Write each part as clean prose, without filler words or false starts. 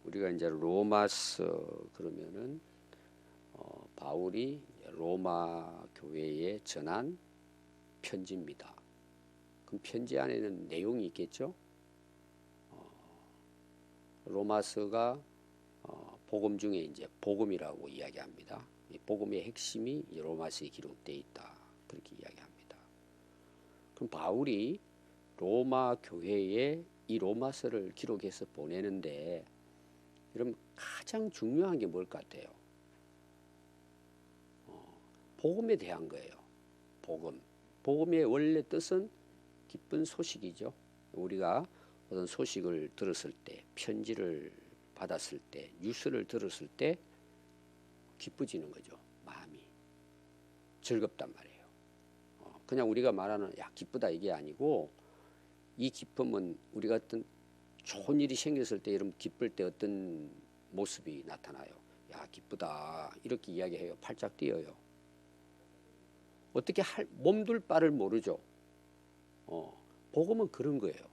우리가 이제 로마서 그러면은 바울이 로마 교회에 전한 편지입니다. 그럼 편지 안에는 내용이 있겠죠? 로마서가 복음 중에 이제 복음이라고 이야기합니다. 이 복음의 핵심이 로마서에 기록되어 있다. 그렇게 이야기합니다. 그럼 바울이 로마 교회에 이 로마서를 기록해서 보내는데 그럼 가장 중요한 게 뭘 같아요? 복음에 대한 거예요. 복음. 복음의 원래 뜻은 기쁜 소식이죠. 우리가 어떤 소식을 들었을 때, 편지를 받았을 때, 뉴스를 들었을 때 기뻐지는 거죠. 마음이 즐겁단 말이에요. 그냥 우리가 말하는 야 기쁘다 이게 아니고 이 기쁨은 우리가 어떤 좋은 일이 생겼을 때 이런 기쁠 때 어떤 모습이 나타나요. 야 기쁘다 이렇게 이야기해요. 팔짝 뛰어요. 어떻게 몸둘 바를 모르죠. 복음은 그런 거예요.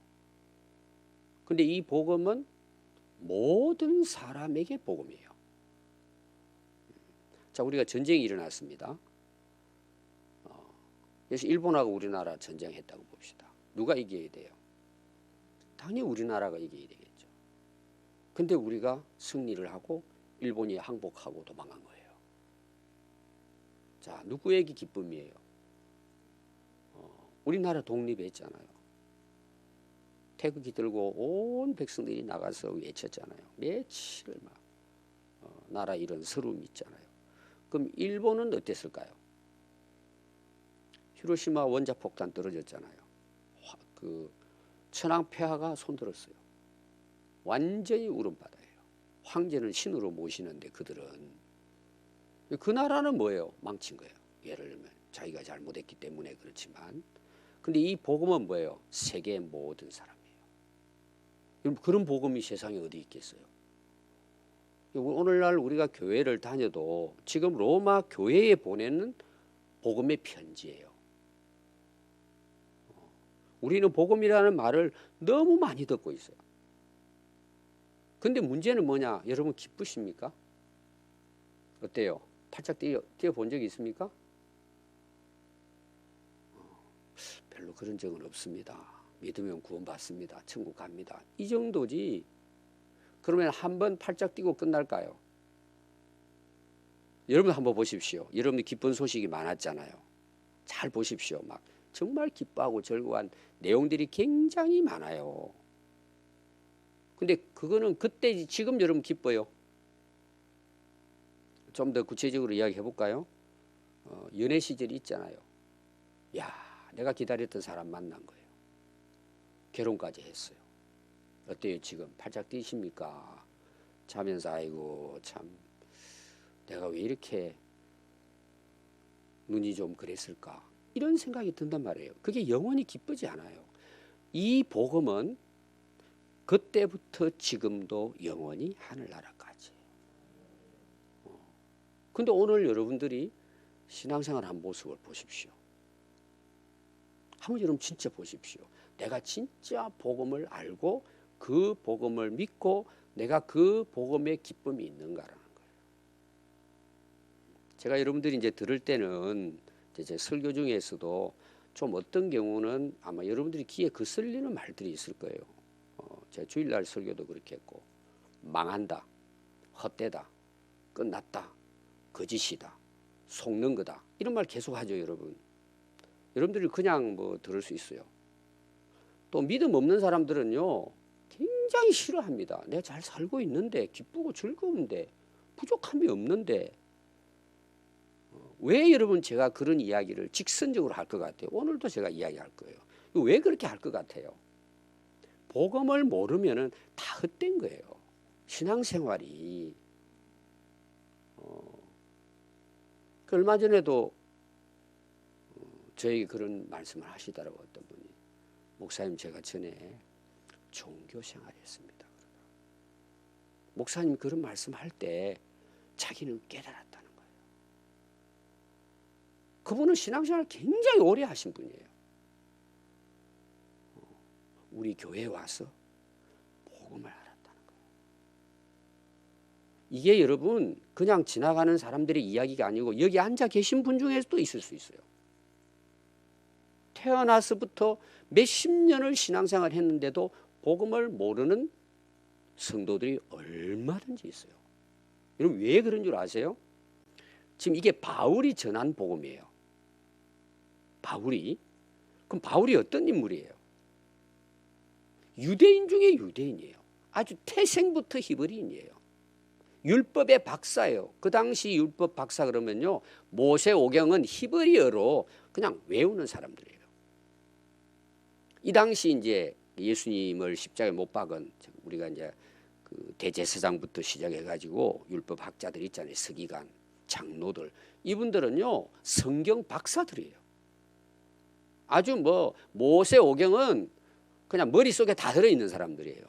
근데 이 복음은 모든 사람에게 복음이에요. 자, 우리가 전쟁이 일어났습니다. 그래서 일본하고 우리나라 전쟁했다고 봅시다. 누가 이겨야 돼요? 당연히 우리나라가 이겨야 되겠죠. 근데 우리가 승리를 하고 일본이 항복하고 도망간 거예요. 자, 누구에게 기쁨이에요? 우리나라 독립했잖아요. 태극기 들고 온 백성들이 나가서 외쳤잖아요. 며칠을 막 나라 이런 서름이 있잖아요. 그럼 일본은 어땠을까요? 히로시마 원자폭탄 떨어졌잖아요. 그 천황폐하가 손들었어요. 완전히 울음바다예요. 황제는 신으로 모시는데 그들은 그 나라는 뭐예요? 망친 거예요. 예를 들면 자기가 잘못했기 때문에 그렇지만 근데 이 복음은 뭐예요? 세계 모든 사람이에요. 그런 복음이 세상에 어디 있겠어요? 오늘날 우리가 교회를 다녀도 지금 로마 교회에 보내는 복음의 편지예요. 우리는 복음이라는 말을 너무 많이 듣고 있어요. 근데 문제는 뭐냐? 여러분 기쁘십니까? 어때요? 팔짝 뛰어본 적이 있습니까? 별로 그런 적은 없습니다. 믿으면 구원받습니다. 천국 갑니다. 이 정도지. 그러면 한번 팔짝 뛰고 끝날까요? 여러분 한번 보십시오. 여러분이 기쁜 소식이 많았잖아요. 잘 보십시오. 막 정말 기뻐하고 즐거운 내용들이 굉장히 많아요. 근데 그거는 그때지. 지금 여러분 기뻐요. 좀 더 구체적으로 이야기해 볼까요? 연애 시절이 있잖아요. 야, 내가 기다렸던 사람 만난 거예요. 결혼까지 했어요. 어때요 지금? 팔짝 뛰십니까? 자면서 아이고 참 내가 왜 이렇게 눈이 좀 그랬을까? 이런 생각이 든단 말이에요. 그게 영원히 기쁘지 않아요. 이 복음은 그때부터 지금도 영원히 하늘나라까지. 근데 오늘 여러분들이 신앙생활한 모습을 보십시오. 한번 여러분 진짜 보십시오. 내가 진짜 복음을 알고 그 복음을 믿고 내가 그 복음의 기쁨이 있는가라는 거예요. 제가 여러분들이 이제 들을 때는 제 설교 중에서도 좀 어떤 경우는 아마 여러분들이 귀에 거슬리는 말들이 있을 거예요. 제 주일날 설교도 그렇게 했고 망한다, 헛되다, 끝났다, 거짓이다, 속는 거다 이런 말 계속 하죠 여러분. 여러분들이 그냥 뭐 들을 수 있어요. 또 믿음 없는 사람들은요 굉장히 싫어합니다. 내가 잘 살고 있는데 기쁘고 즐거운데 부족함이 없는데 왜 여러분 제가 그런 이야기를 직선적으로 할 것 같아요? 오늘도 제가 이야기할 거예요. 왜 그렇게 할 것 같아요? 복음을 모르면은 다 헛된 거예요. 신앙생활이 얼마 전에도 저에게 그런 말씀을 하시더라고요. 어떤 분이 목사님 제가 전에 종교 생활했습니다. 목사님 그런 말씀할 때 자기는 깨달았다는 거예요. 그분은 신앙생활 굉장히 오래 하신 분이에요. 우리 교회에 와서 복음을 알았다는 거예요. 이게 여러분 그냥 지나가는 사람들의 이야기가 아니고 여기 앉아 계신 분 중에서도 있을 수 있어요. 태어나서부터 몇십 년을 신앙생활 했는데도 복음을 모르는 성도들이 얼마든지 있어요. 여러분 왜 그런 줄 아세요? 지금 이게 바울이 전한 복음이에요. 바울이. 그럼 바울이 어떤 인물이에요? 유대인 중에 유대인이에요. 아주 태생부터 히브리인이에요. 율법의 박사예요. 그 당시 율법 박사 그러면요, 모세오경은 히브리어로 그냥 외우는 사람들이에요. 이 당시 이제 예수님을 십자가에 못 박은 우리가 이제 그 대제사장부터 시작해가지고 율법 학자들 있잖아요. 서기관, 장로들, 이분들은요 성경 박사들이에요. 아주 뭐 모세오경은 그냥 머릿속에 다 들어있는 사람들이에요.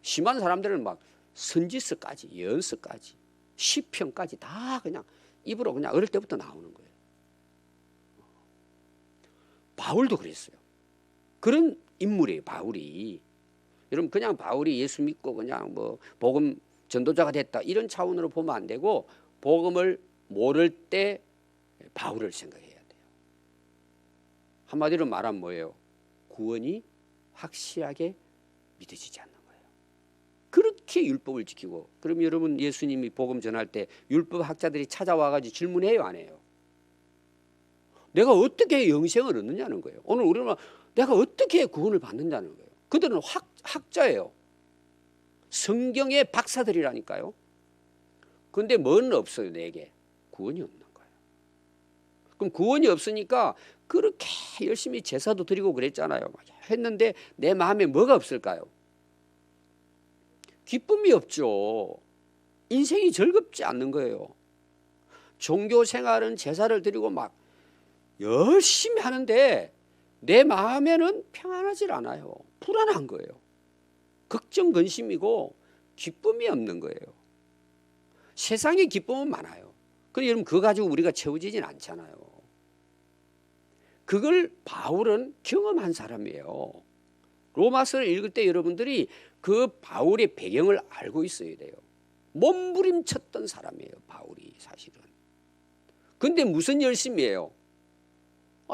심한 사람들은 막 선지서까지, 예언서까지, 시편까지 다 그냥 입으로 그냥 어릴 때부터 나오는 거예요. 바울도 그랬어요. 그런 인물이에요, 바울이. 여러분 그냥 바울이 예수 믿고 그냥 뭐 복음 전도자가 됐다 이런 차원으로 보면 안 되고, 복음을 모를 때 바울을 생각해야 돼요. 한마디로 말하면 뭐예요? 구원이 확실하게 믿어지지 않는 거예요. 그렇게 율법을 지키고. 그럼 여러분 예수님이 복음 전할 때 율법 학자들이 찾아와가지고 질문해요, 안 해요? 내가 어떻게 영생을 얻느냐는 거예요. 오늘 우리는 내가 어떻게 구원을 받는다는 거예요. 그들은 학자예요. 성경의 박사들이라니까요. 그런데 뭐는 없어요, 내게? 구원이 없는 거예요. 그럼 구원이 없으니까 그렇게 열심히 제사도 드리고 그랬잖아요. 했는데 내 마음에 뭐가 없을까요? 기쁨이 없죠. 인생이 즐겁지 않는 거예요. 종교 생활은 제사를 드리고 막 열심히 하는데 내 마음에는 평안하지 않아요. 불안한 거예요. 걱정 근심이고 기쁨이 없는 거예요. 세상에 기쁨은 많아요. 그런데 여러분 그거 가지고 우리가 채워지진 않잖아요. 그걸 바울은 경험한 사람이에요. 로마서를 읽을 때 여러분들이 그 바울의 배경을 알고 있어야 돼요. 몸부림쳤던 사람이에요, 바울이 사실은. 근데 무슨 열심이에요?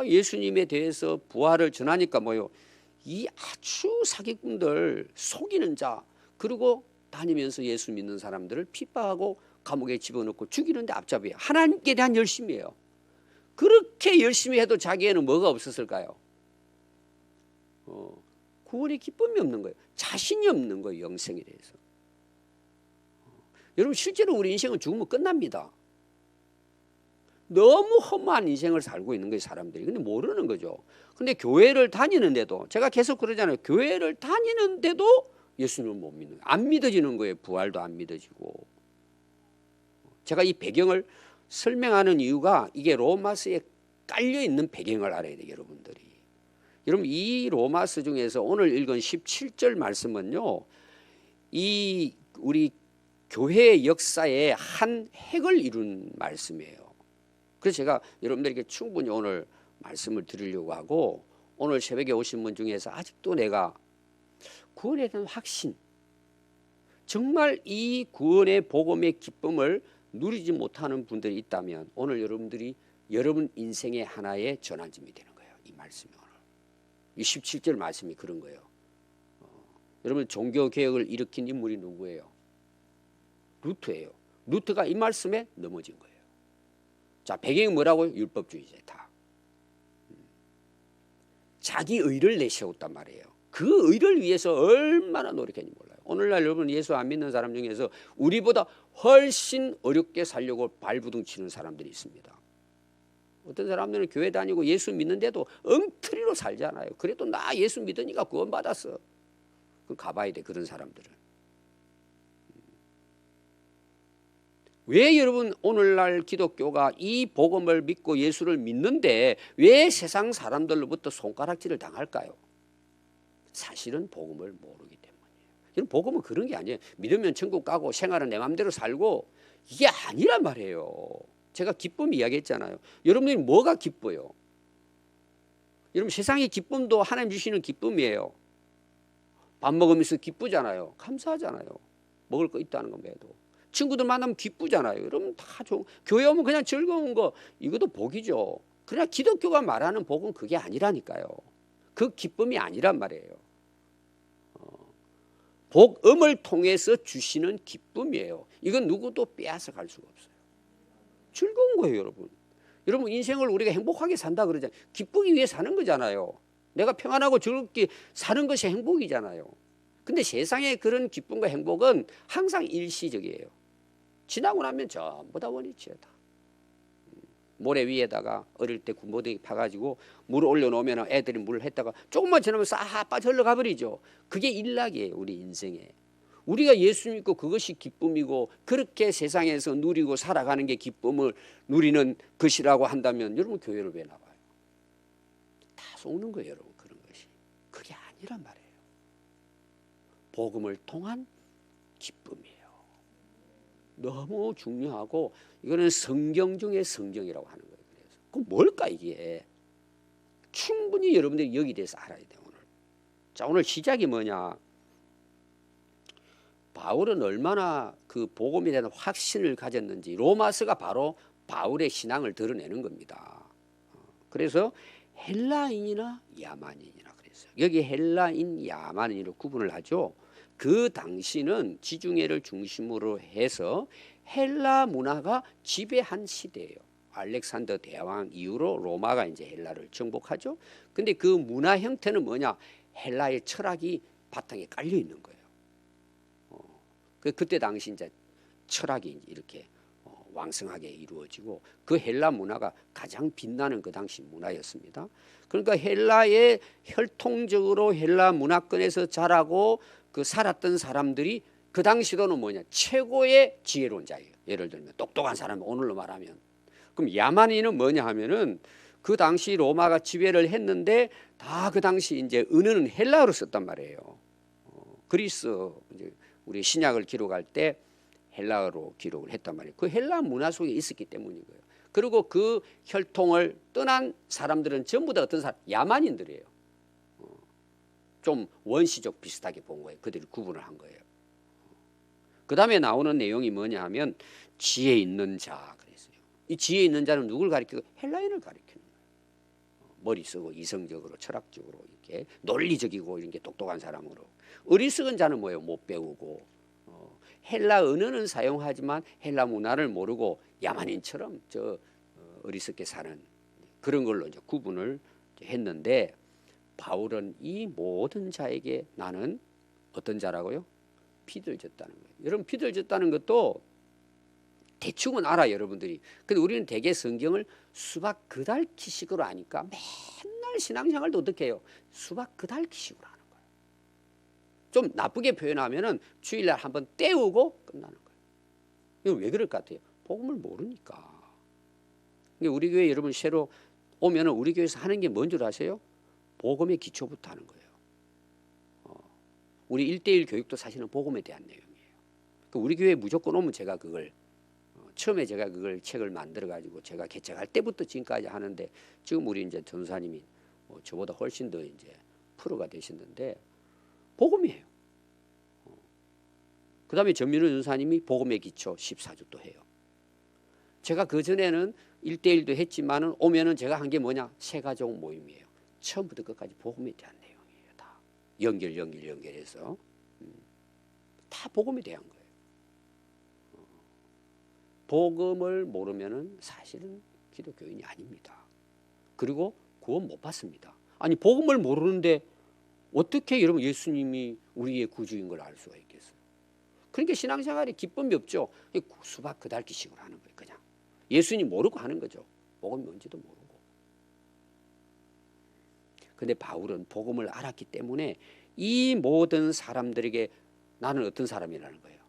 예수님에 대해서 부활을 전하니까 뭐요? 이 아주 사기꾼들, 속이는 자, 그리고 다니면서 예수 믿는 사람들을 핍박하고 감옥에 집어넣고 죽이는데 앞잡이에요. 하나님께 대한 열심이에요. 그렇게 열심히 해도 자기에는 뭐가 없었을까요? 구원의 기쁨이 없는 거예요. 자신이 없는 거예요, 영생에 대해서. 여러분 실제로 우리 인생은 죽으면 끝납니다. 너무 허무한 인생을 살고 있는 거예요, 사람들이. 근데 모르는 거죠. 근데 교회를 다니는데도, 제가 계속 그러잖아요. 교회를 다니는데도 예수님을 못 믿는 거예요. 안 믿어지는 거예요. 부활도 안 믿어지고. 제가 이 배경을 설명하는 이유가 이게 로마서에 깔려 있는 배경을 알아야 돼요, 여러분들이. 여러분 이 로마서 중에서 오늘 읽은 17절 말씀은요, 이 우리 교회의 역사의 한 핵을 이룬 말씀이에요. 그래서 제가 여러분들에게 충분히 오늘 말씀을 드리려고 하고, 오늘 새벽에 오신 분 중에서 아직도 내가 구원에 대한 확신, 정말 이 구원의 복음의 기쁨을 누리지 못하는 분들이 있다면 오늘 여러분들이 여러분 인생의 하나의 전환점이 되는 거예요. 이 말씀이 오늘. 이 17절 말씀이 그런 거예요. 여러분 종교개혁을 일으킨 인물이 누구예요? 루트예요. 루트가 이 말씀에 넘어진 거예요. 자, 배경이 뭐라고요? 율법주의자다. 자기 의를 내세웠단 말이에요. 그 의를 위해서 얼마나 노력했는지 몰라요. 오늘날 여러분 예수 안 믿는 사람 중에서 우리보다 훨씬 어렵게 살려고 발부둥 치는 사람들이 있습니다. 어떤 사람들은 교회 다니고 예수 믿는데도 엉터리로 살잖아요. 그래도 나 예수 믿으니까 구원받았어. 그럼 가봐야 돼, 그런 사람들은. 왜 여러분 오늘날 기독교가 이 복음을 믿고 예수를 믿는데 왜 세상 사람들로부터 손가락질을 당할까요? 사실은 복음을 모르기 때문이에요. 여러분 복음은 그런 게 아니에요. 믿으면 천국 가고 생활은 내 마음대로 살고, 이게 아니란 말이에요. 제가 기쁨 이야기했잖아요. 여러분들이 뭐가 기뻐요? 여러분 세상의 기쁨도 하나님 주시는 기쁨이에요. 밥 먹으면서 기쁘잖아요. 감사하잖아요. 먹을 거 있다는 거 매도. 친구들 만나면 기쁘잖아요. 여러분 다 좋은, 교회 오면 그냥 즐거운 거, 이것도 복이죠. 그러나 기독교가 말하는 복은 그게 아니라니까요. 그 기쁨이 아니란 말이에요. 복음을 통해서 주시는 기쁨이에요. 이건 누구도 빼앗아 갈 수가 없어요. 즐거운 거예요, 여러분. 여러분 인생을 우리가 행복하게 산다 그러잖아요. 기쁘기 위해 사는 거잖아요. 내가 평안하고 즐겁게 사는 것이 행복이잖아요. 근데 세상의 그런 기쁨과 행복은 항상 일시적이에요. 지나고 나면 전부 다 원위치예요. 다. 모래 위에다가 어릴 때 군보대기 파가지고 물 올려놓으면 애들이 물을 했다가 조금만 지나면 싹 빠져 흘러가 버리죠. 그게 일락이에요, 우리 인생에. 우리가 예수 믿고 그것이 기쁨이고 그렇게 세상에서 누리고 살아가는 게 기쁨을 누리는 것이라고 한다면 여러분 교회를 왜 나와요? 다 속는 거예요, 여러분. 그런 것이. 그게 아니란 말이에요. 복음을 통한 기쁨이에요. 너무 중요하고 이거는 성경 중에 성경이라고 하는 거예요. 그래서 그럼 뭘까 이게? 충분히 여러분들이 여기에 대해서 알아야 돼요. 오늘. 자, 오늘 시작이 뭐냐? 바울은 얼마나 그 복음에 대한 확신을 가졌는지 로마서가 바로 바울의 신앙을 드러내는 겁니다. 그래서 헬라인이나 야만인이라 그랬어요. 여기 헬라인, 야만인으로 구분을 하죠. 그 당시는 지중해를 중심으로 해서 헬라 문화가 지배한 시대예요. 알렉산더 대왕 이후로 로마가 이제 헬라를 정복하죠. 근데 그 문화 형태는 뭐냐? 헬라의 철학이 바탕에 깔려 있는 거예요. 그때 당시 이제 철학이 이렇게 왕성하게 이루어지고 그 헬라 문화가 가장 빛나는 그 당시 문화였습니다. 그러니까 헬라의 혈통적으로 헬라 문화권에서 자라고 그 살았던 사람들이 그 당시로는 뭐냐? 최고의 지혜로운 자예요. 예를 들면 똑똑한 사람, 오늘로 말하면. 그럼 야만인은 뭐냐 하면은 그 당시 로마가 지배를 했는데 다 그 당시 이제 은어는 헬라어로 썼단 말이에요. 그리스 이제 우리 신약을 기록할 때 헬라어로 기록을 했단 말이에요. 그 헬라 문화 속에 있었기 때문인 거예요. 그리고 그 혈통을 떠난 사람들은 전부 다 어떤 사람? 야만인들이에요. 좀 원시적 비슷하게 본 거예요. 그들이 구분을 한 거예요. 그 다음에 나오는 내용이 뭐냐 하면 지혜 있는 자 그랬어요. 이 지혜 있는 자는 누굴 가리키고? 헬라인을 가리키는 거예요. 머리 쓰고 이성적으로 철학적으로 이렇게 논리적이고 이런 게 똑똑한 사람으로. 어리석은 자는 뭐예요? 못 배우고 헬라 언어는 사용하지만 헬라 문화를 모르고 야만인처럼 어리석게 사는 그런 걸로 이제 구분을 했는데 바울은 이 모든 자에게 나는 어떤 자라고요? 피를 졌다는 거예요. 여러분 피를 졌다는 것도 대충은 알아요, 여러분들이. 근데 우리는 대개 성경을 수박 그달키식으로 아니까 맨날 신앙생활도 어떻게 해요? 수박 그달키식으로 하는 거예요. 좀 나쁘게 표현하면은 주일날 한번 때우고 끝나는 거예요. 이건 왜 그럴 것 같아요? 복음을 모르니까. 우리 교회 여러분 새로 오면은 우리 교회에서 하는 게 뭔 줄 아세요? 복음의 기초부터 하는 거예요. 우리 1:1 교육도 사실은 복음에 대한 내용이에요. 우리 교회에 무조건 오면 제가 그걸 처음에 제가 그걸 책을 만들어 가지고 제가 개척할 때부터 지금까지 하는데 지금 우리 이제 전사님이 저보다 훨씬 더 이제 프로가 되셨는데 복음이에요. 그다음에 전민우 전사님이 복음의 기초 14주 또 해요. 제가 그 전에는 1:1도 했지만은 오면은 제가 한 게 뭐냐? 새가족 모임이에요. 처음부터 끝까지 복음에 대한 내용이에요. 다 연결해서 다 복음에 대한 거예요. 복음을 모르면은 사실은 기독교인이 아닙니다. 그리고 구원 못 받습니다. 아니 복음을 모르는데 어떻게 여러분 예수님이 우리의 구주인 걸 알 수가 있겠어요? 그러니까 신앙생활에 기쁨이 없죠. 수박 그달기식으로 하는 거예요. 그냥 예수님 모르고 하는 거죠. 복음이 뭔지도 모르고. 근데 바울은 복음을 알았기 때문에 이 모든 사람들에게 나는 어떤 사람이라는 거예요?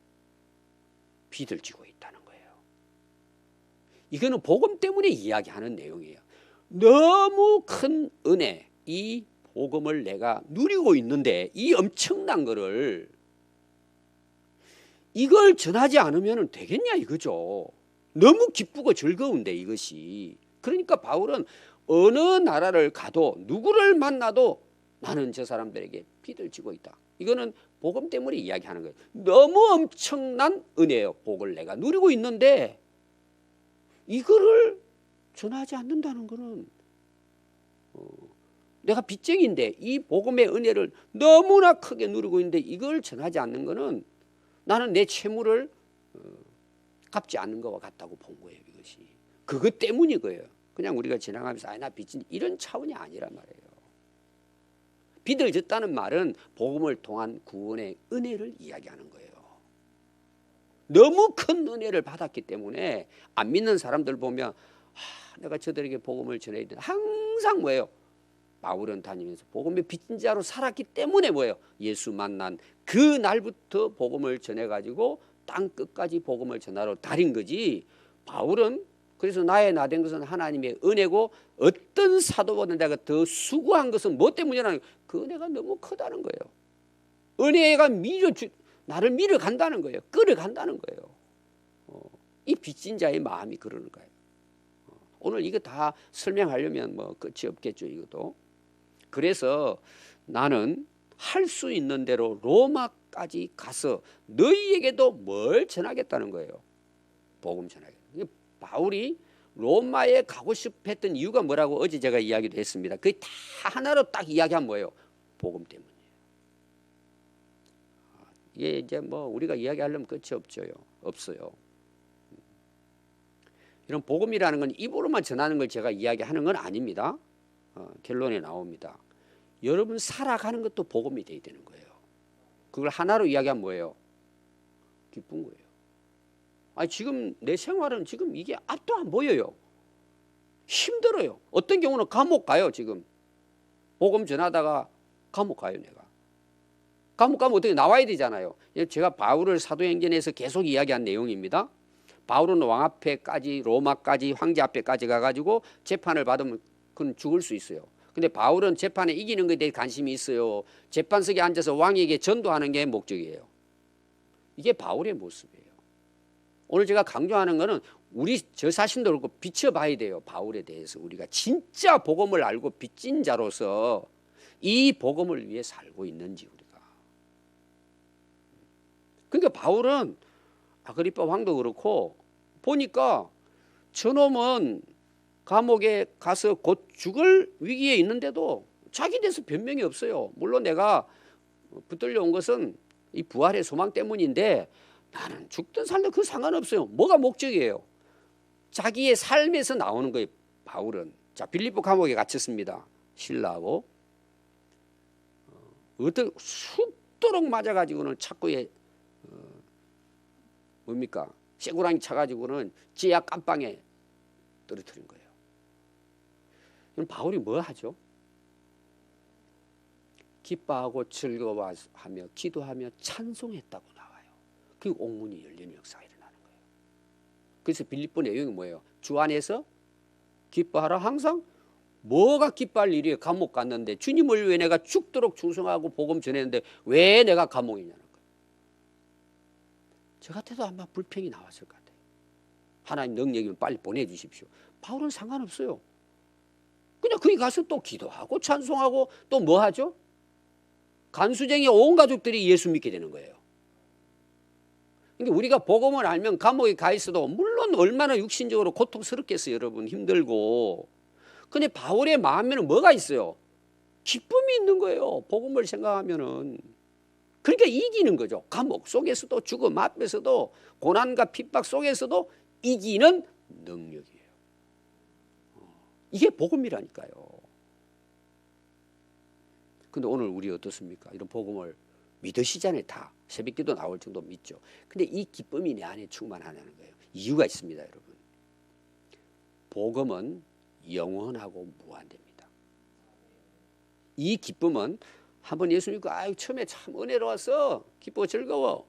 비들 지고 있다는 거예요. 이거는 복음 때문에 이야기하는 내용이에요. 너무 큰 은혜, 이 복음을 내가 누리고 있는데 이 엄청난 거를 이걸 전하지 않으면 되겠냐 이거죠. 너무 기쁘고 즐거운데 이것이. 그러니까 바울은 어느 나라를 가도 누구를 만나도 나는 저 사람들에게 비들 지고 있다. 이거는 복음 때문에 이야기하는 거예요. 너무 엄청난 은혜예요. 복을 내가 누리고 있는데 이거를 전하지 않는다는 것은 내가 빚쟁이인데 이 복음의 은혜를 너무나 크게 누리고 있는데 이걸 전하지 않는 것은 나는 내 채무를 갚지 않는 것과 같다고 본 거예요. 이것이 그것 때문이고요. 그냥 우리가 지나가면서 나 빚진 이런 차원이 아니란 말이에요. 빚을 졌다는 말은 복음을 통한 구원의 은혜를 이야기하는 거예요. 너무 큰 은혜를 받았기 때문에 안 믿는 사람들 보면 내가 저들에게 복음을 전해야 되는데 항상 뭐예요? 바울은 다니면서 복음의 빚진 자로 살았기 때문에 뭐예요? 예수 만난 그 날부터 복음을 전해가지고 땅 끝까지 복음을 전하러 달인 거지. 바울은 그래서 나의 나 된 것은 하나님의 은혜고 어떤 사도보다 내가 더 수고한 것은 뭐 때문이냐는 그 은혜가 너무 크다는 거예요. 은혜가 나를 밀어간다는 거예요. 끌어간다는 거예요. 이 빚진 자의 마음이 그러는 거예요. 오늘 이거 다 설명하려면 뭐 끝이 없겠죠. 이것도. 그래서 나는 할 수 있는 대로 로마까지 가서 너희에게도 뭘 전하겠다는 거예요. 복음 전하겠다. 바울이 로마에 가고 싶었던 이유가 뭐라고 어제 제가 이야기도 했습니다. 그게 다 하나로 딱 이야기한 뭐예요? 복음 때문이에요. 이게 이제 뭐 우리가 이야기하려면 끝이 없어요. 이런 복음이라는 건 입으로만 전하는 걸 제가 이야기하는 건 아닙니다. 결론에 나옵니다. 여러분 살아가는 것도 복음이 돼야 되는 거예요. 그걸 하나로 이야기하면 뭐예요? 기쁜 거예요. 지금 내 생활은 지금 이게 앞도 안 보여요. 힘들어요. 어떤 경우는 감옥 가요. 지금 복음 전하다가 감옥 가요. 내가 감옥 가면 어떻게 나와야 되잖아요. 제가 바울을 사도행전에서 계속 이야기한 내용입니다. 바울은 왕 앞에까지 로마까지 황제 앞에까지 가가지고 재판을 받으면 그건 죽을 수 있어요. 근데 바울은 재판에 이기는 것에 대해 관심이 있어요. 재판석에 앉아서 왕에게 전도하는 게 목적이에요. 이게 바울의 모습이에요. 오늘 제가 강조하는 것은 우리 저 자신도 그렇고 비춰봐야 돼요. 바울에 대해서 우리가 진짜 복음을 알고 빚진 자로서 이 복음을 위해 살고 있는지 우리가. 그러니까 바울은 아그리빠 왕도 그렇고 보니까 저놈은 감옥에 가서 곧 죽을 위기에 있는데도 자기 대해서 변명이 없어요. 물론 내가 붙들려 온 것은 이 부활의 소망 때문인데 나는 죽든 살든 그 상관없어요. 뭐가 목적이에요? 자기의 삶에서 나오는 거예요. 바울은. 자, 빌립보 감옥에 갇혔습니다. 신라하고 어떻게 쑥도록 맞아가지고는 착고에 뭡니까? 쇠고랑이 차가지고는 지하 깜빵에 떨어뜨린 거예요. 그럼 바울이 뭐 하죠? 기뻐하고 즐거워하며 기도하며 찬송했다고 나와요. 그 옥문이 열리는 역사가 일어나는 거예요. 그래서 빌립보 내용이 뭐예요? 주 안에서 기뻐하라. 항상 뭐가 기뻐할 일이에요? 감옥 갔는데 주님을 위해 내가 죽도록 충성하고 복음 전했는데 왜 내가 감옥이냐는 거예요. 저 같아도 아마 불평이 나왔을 것 같아요. 하나님 능력이면 빨리 보내주십시오. 바울은 상관없어요. 그냥 거기 가서 또 기도하고 찬송하고 또 뭐 하죠? 간수쟁이 온 가족들이 예수 믿게 되는 거예요. 그러니까 우리가 복음을 알면 감옥에 가 있어도 물론 얼마나 육신적으로 고통스럽겠어요. 여러분 힘들고. 근데 바울의 마음에는 뭐가 있어요? 기쁨이 있는 거예요. 복음을 생각하면은. 그러니까 이기는 거죠. 감옥 속에서도 죽음 앞에서도 고난과 핍박 속에서도 이기는 능력이에요. 이게 복음이라니까요. 근데 오늘 우리 어떻습니까? 이런 복음을 믿으시잖아요. 다 새벽기도 나올 정도 믿죠. 근데 이 기쁨이 내 안에 충만하냐는 거예요. 이유가 있습니다. 여러분. 복음은 영원하고 무한됩니다. 이 기쁨은 한번 예수 믿고 처음에 참 은혜로워서 기쁘고 즐거워.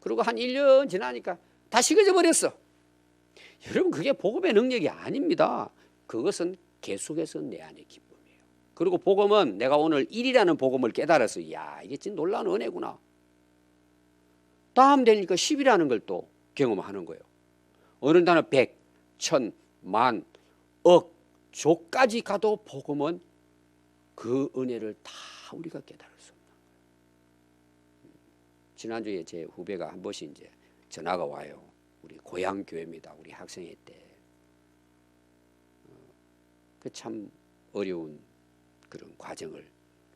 그리고 한 1년 지나니까 다 식어져 버렸어. 여러분 그게 복음의 능력이 아닙니다. 그것은 계속해서 내 안의 기쁨이에요. 그리고 복음은 내가 오늘 1이라는 복음을 깨달아서 야 이게 진짜 놀라운 은혜구나. 다음 되니까 10이라는 걸 또 경험하는 거예요. 어느 날은 100, 1000, 만, 억, 조까지 가도 복음은 그 은혜를 다 우리가 깨달을 수 없는 거예요. 지난주에 제 후배가 한 번씩 이제 전화가 와요. 우리 고향 교회입니다. 우리 학생회 때. 그 참 어려운 그런 과정을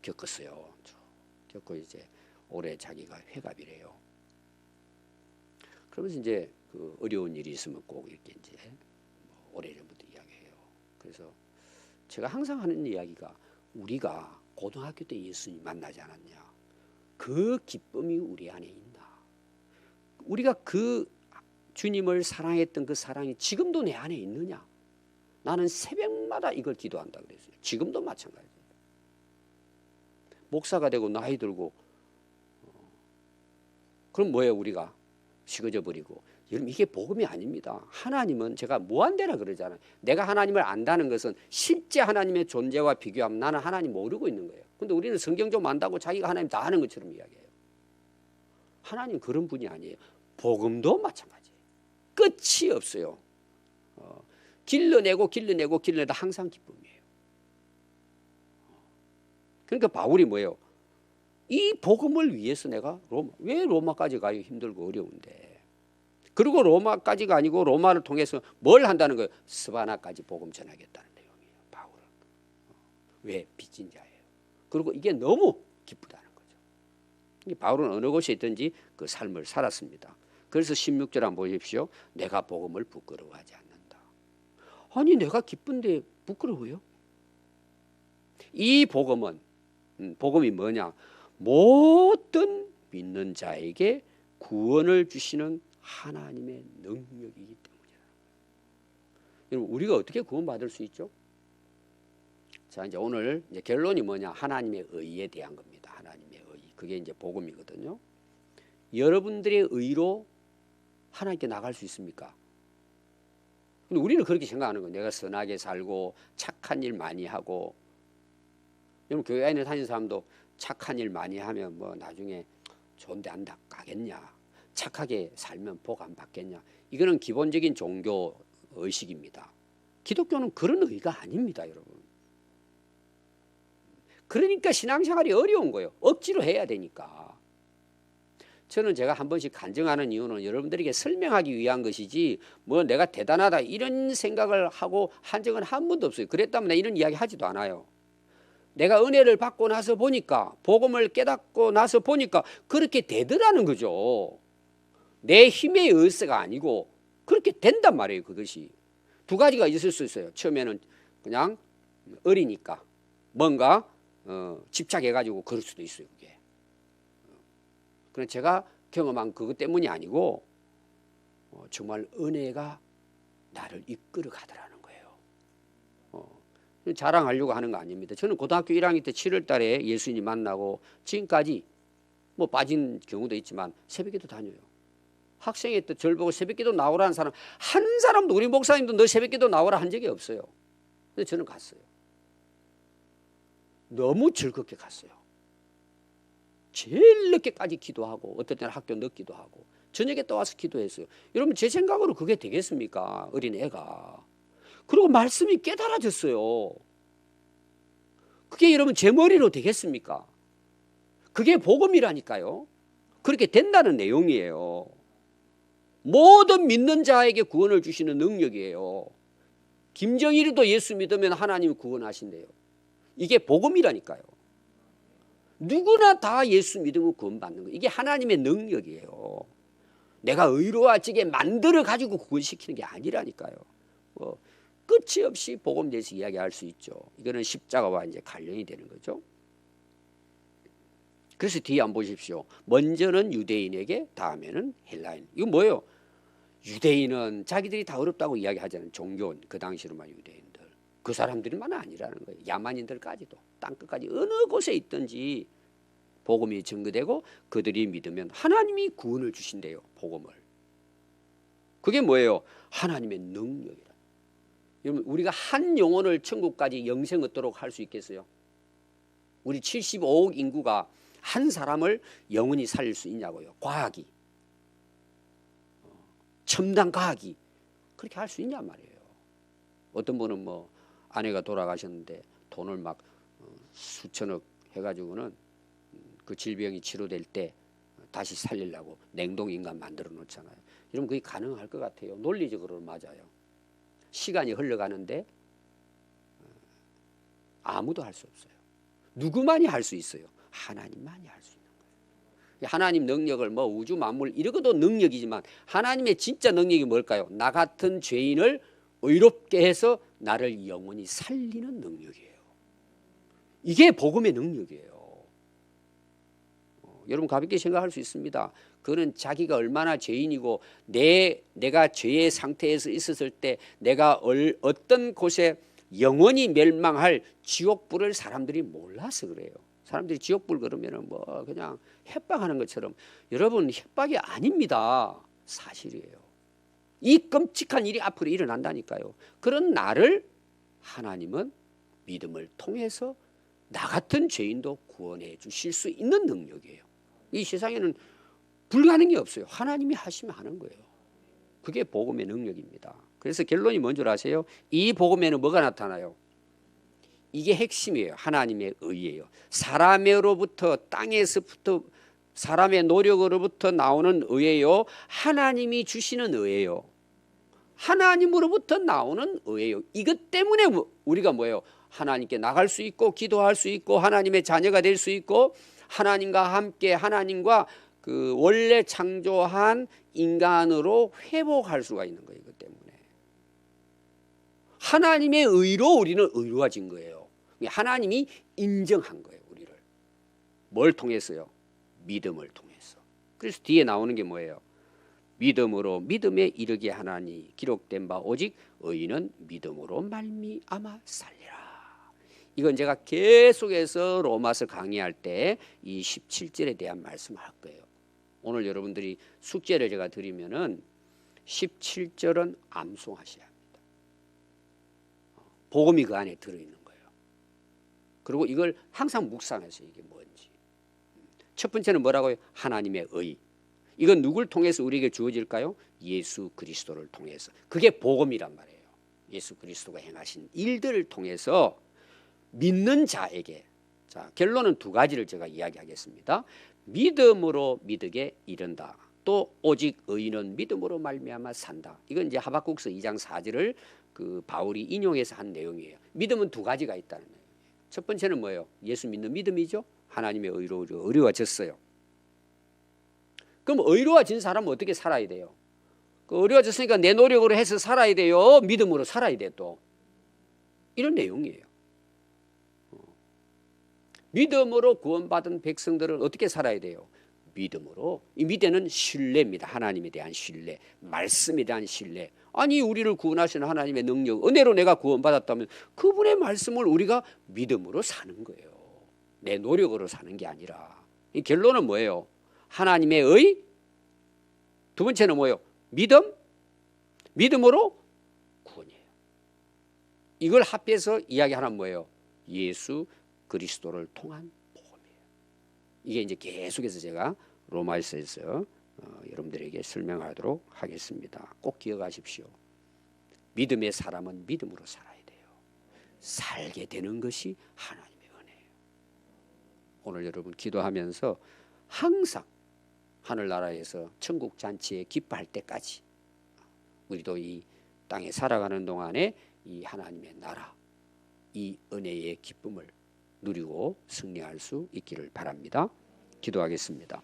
겪었어요. 겪고 이제 올해 자기가 회갑이래요. 그러면서 이제 그 어려운 일이 있으면 꼭 이렇게 이제 오래전부터 이야기해요. 그래서 제가 항상 하는 이야기가 우리가 고등학교 때 예수님 만나지 않았냐? 그 기쁨이 우리 안에 있나? 우리가 그 주님을 사랑했던 그 사랑이 지금도 내 안에 있느냐? 나는 새벽마다 이걸 기도한다 그랬어요. 지금도 마찬가지예요. 목사가 되고 나이 들고 그럼 뭐예요? 우리가 식어져 버리고. 여러분 이게 복음이 아닙니다. 하나님은 제가 무한대라 그러잖아요. 내가 하나님을 안다는 것은 실제 하나님의 존재와 비교하면 나는 하나님 모르고 있는 거예요. 근데 우리는 성경 좀 안다고 자기가 하나님 다 아는 것처럼 이야기해요. 하나님 그런 분이 아니에요. 복음도 마찬가지예요. 끝이 없어요. 길러내고 길러내다 항상 기쁨이에요. 그러니까 바울이 뭐예요? 이 복음을 위해서 내가 왜 로마까지 가요? 힘들고 어려운데. 그리고 로마까지가 아니고 로마를 통해서 뭘 한다는 거예요? 스바나까지 복음 전하겠다는 내용이에요. 바울은. 왜? 빚진 자예요. 그리고 이게 너무 기쁘다는 거죠. 바울은 어느 곳에 있든지 그 삶을 살았습니다. 그래서 16절 한번 보십시오. 내가 복음을 부끄러워하지 않는다. 아니 내가 기쁜데 부끄러워요? 이 복음은 복음이 뭐냐? 모든 믿는 자에게 구원을 주시는 하나님의 능력이기 때문이다. 여러분 우리가 어떻게 구원받을 수 있죠? 자 이제 오늘 이제 결론이 뭐냐? 하나님의 의에 대한 겁니다. 하나님의 의. 그게 이제 복음이거든요. 여러분들의 의로 하나님께 나갈 수 있습니까? 근데 우리는 그렇게 생각하는 거예요. 내가 선하게 살고 착한 일 많이 하고. 여러분 교회 안에 다니는 사람도 착한 일 많이 하면 뭐 나중에 좋은 데 안 가겠냐. 착하게 살면 복 안 받겠냐. 이거는 기본적인 종교 의식입니다. 기독교는 그런 의가 아닙니다. 여러분. 그러니까 신앙생활이 어려운 거예요. 억지로 해야 되니까. 저는 제가 한 번씩 간증하는 이유는 여러분들에게 설명하기 위한 것이지 뭐 내가 대단하다 이런 생각을 하고 한 적은 한 번도 없어요. 그랬다면 내가 이런 이야기 하지도 않아요. 내가 은혜를 받고 나서 보니까 복음을 깨닫고 나서 보니까 그렇게 되더라는 거죠. 내 힘에 의해서가 아니고 그렇게 된단 말이에요. 그것이. 두 가지가 있을 수 있어요. 처음에는 그냥 어리니까 뭔가 집착해가지고 그럴 수도 있어요. 그게. 그래서 제가 경험한 그것 때문이 아니고 정말 은혜가 나를 이끌어 가더라는 거예요. 자랑하려고 하는 거 아닙니다. 저는 고등학교 1학년 때 7월 달에 예수님 만나고 지금까지 뭐 빠진 경우도 있지만 새벽기도 다녀요. 학생회 때 절 보고 새벽기도 나오라는 사람 한 사람도 우리 목사님도 너 새벽기도 나오라 한 적이 없어요. 근데 저는 갔어요. 너무 즐겁게 갔어요. 제일 늦게까지 기도하고 어떨 때는 학교 늦기도 하고 저녁에 또 와서 기도했어요. 여러분 제 생각으로 그게 되겠습니까? 어린애가. 그리고 말씀이 깨달아졌어요. 그게 여러분 제 머리로 되겠습니까? 그게 복음이라니까요. 그렇게 된다는 내용이에요. 모든 믿는 자에게 구원을 주시는 능력이에요. 김정일이도 예수 믿으면 하나님이 구원하신대요. 이게 복음이라니까요. 누구나 다 예수 믿으면 구원받는 거예요. 이게 하나님의 능력이에요. 내가 의로워지게 만들어 가지고 구원시키는 게 아니라니까요. 끝이 없이 복음에 대해서 이야기할 수 있죠. 이거는 십자가와 이제 관련이 되는 거죠. 그래서 뒤에 한번 보십시오. 먼저는 유대인에게 다음에는 헬라인. 이거 뭐예요? 유대인은 자기들이 다 어렵다고 이야기하잖아요. 종교는 그 당시로만 유대인들. 그 사람들만 아니라는 거예요. 야만인들까지도 땅끝까지 어느 곳에 있든지 복음이 증거되고 그들이 믿으면 하나님이 구원을 주신대요. 복음을. 그게 뭐예요? 하나님의 능력이라. 여러분 우리가 한 영혼을 천국까지 영생 얻도록 할 수 있겠어요? 우리 75억 인구가 한 사람을 영원히 살릴 수 있냐고요. 과학이. 첨단 과학이 그렇게 할 수 있냔 말이에요. 어떤 분은 뭐 아내가 돌아가셨는데 돈을 막 수천억 해가지고는 그 질병이 치료될 때 다시 살리려고 냉동인간 만들어 놓잖아요. 여러분 그게 가능할 것 같아요. 논리적으로는 맞아요. 시간이 흘러가는데 아무도 할 수 없어요. 누구만이 할 수 있어요? 하나님만이 할 수 있는 거예요. 하나님 능력을 뭐 우주 만물 이러고도 능력이지만 하나님의 진짜 능력이 뭘까요? 나 같은 죄인을 의롭게 해서 나를 영원히 살리는 능력이에요. 이게 복음의 능력이에요. 여러분 가볍게 생각할 수 있습니다. 그는 자기가 얼마나 죄인이고 내가 죄의 상태에서 있었을 때 내가 어떤 곳에 영원히 멸망할 지옥불을 사람들이 몰라서 그래요. 사람들이 지옥불 그러면은 뭐 그냥 협박하는 것처럼, 여러분 협박이 아닙니다. 사실이에요. 이 끔찍한 일이 앞으로 일어난다니까요. 그런 나를 하나님은 믿음을 통해서 나 같은 죄인도 구원해 주실 수 있는 능력이에요. 이 세상에는 불가능이 없어요. 하나님이 하시면 하는 거예요. 그게 복음의 능력입니다. 그래서 결론이 뭔 줄 아세요? 이 복음에는 뭐가 나타나요? 이게 핵심이에요. 하나님의 의예요. 사람으로부터, 땅에서부터 사람의 노력으로부터 나오는 의예요. 하나님이 주시는 의예요. 하나님으로부터 나오는 의예요. 이것 때문에 우리가 뭐예요? 하나님께 나갈 수 있고 기도할 수 있고 하나님의 자녀가 될 수 있고 하나님과 함께 하나님과 그 원래 창조한 인간으로 회복할 수가 있는 거예요. 이것 때문에 하나님의 의로 우리는 의로워진 거예요. 하나님이 인정한 거예요. 우리를 뭘 통해서요? 믿음을 통해서. 그래서 뒤에 나오는 게 뭐예요? 믿음으로 믿음에 이르게 하나니 기록된 바 오직 의인은 믿음으로 말미암아 살리라. 이건 제가 계속해서 로마서 강의할 때 이 17절에 대한 말씀을 할 거예요. 오늘 여러분들이 숙제를 제가 드리면은 17절은 암송하셔야 합니다. 복음이 그 안에 들어있는 거예요. 그리고 이걸 항상 묵상하세요. 이게 뭔지. 첫 번째는 뭐라고요? 하나님의 의. 이건 누굴 통해서 우리에게 주어질까요? 예수 그리스도를 통해서. 그게 복음이란 말이에요. 예수 그리스도가 행하신 일들을 통해서 믿는 자에게. 자, 결론은 두 가지를 제가 이야기하겠습니다. 믿음으로 믿게 이른다. 또 오직 의인은 믿음으로 말미암아 산다. 이건 이제 하박국서 2장 4절을 그 바울이 인용해서 한 내용이에요. 믿음은 두 가지가 있다는 거예요. 첫 번째는 뭐예요? 예수 믿는 믿음이죠. 하나님의 의로 의로워졌어요. 그럼 의로워진 사람은 어떻게 살아야 돼요? 그 의로워졌으니까 내 노력으로 해서 살아야 돼요? 믿음으로 살아야 돼 또? 이런 내용이에요. 믿음으로 구원받은 백성들은 어떻게 살아야 돼요? 믿음으로. 이 믿음은 신뢰입니다. 하나님에 대한 신뢰, 말씀에 대한 신뢰. 아니 우리를 구원하시는 하나님의 능력, 은혜로 내가 구원받았다면 그분의 말씀을 우리가 믿음으로 사는 거예요. 내 노력으로 사는 게 아니라. 이 결론은 뭐예요? 하나님의 의. 두 번째는 뭐예요? 믿음. 믿음으로 구원이에요. 이걸 합해서 이야기하는 뭐예요? 예수 그리스도를 통한 복음이에요. 이게 이제 계속해서 제가 로마서에서 여러분들에게 설명하도록 하겠습니다. 꼭 기억하십시오. 믿음의 사람은 믿음으로 살아야 돼요. 살게 되는 것이 하나님의 은혜예요. 오늘 여러분 기도하면서 항상 하늘나라에서 천국 잔치에 기뻐할 때까지 우리도 이 땅에 살아가는 동안에 이 하나님의 나라, 이 은혜의 기쁨을 누리고 승리할 수 있기를 바랍니다. 기도하겠습니다.